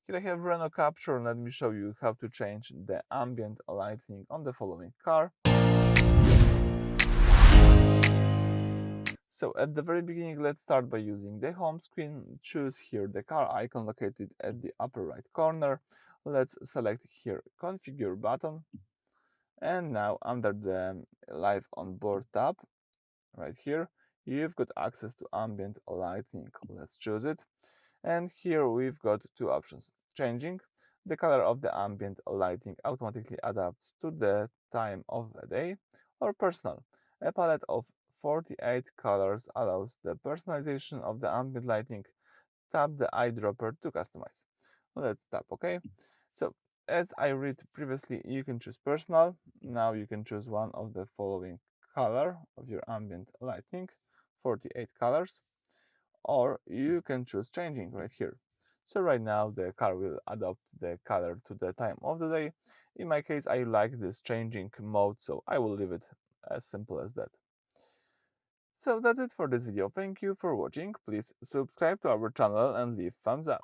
Here I have Renault Captur. Let me show you how to change the ambient lighting on the following car. So at the very beginning, let's start by using the home screen. Choose here the car icon located at the upper right corner. Let's select here configure button. And now under the live on board tab, right here, you've got access to ambient lighting. Let's choose it. And here we've got two options. Changing. The color of the ambient lighting automatically adapts to the time of the day, or personal. A palette of 48 colors allows the personalization of the ambient lighting. Tap the eyedropper to customize. Let's tap OK. So as I read previously, you can choose personal. Now you can choose one of the following color of your ambient lighting, 48 colors, or you can choose changing right here. So right now the car will adopt the color to the time of the day. In my case, I like this changing mode, so I will leave it as simple as that. So that's it for this video. Thank you for watching. Please subscribe to our channel and leave thumbs up.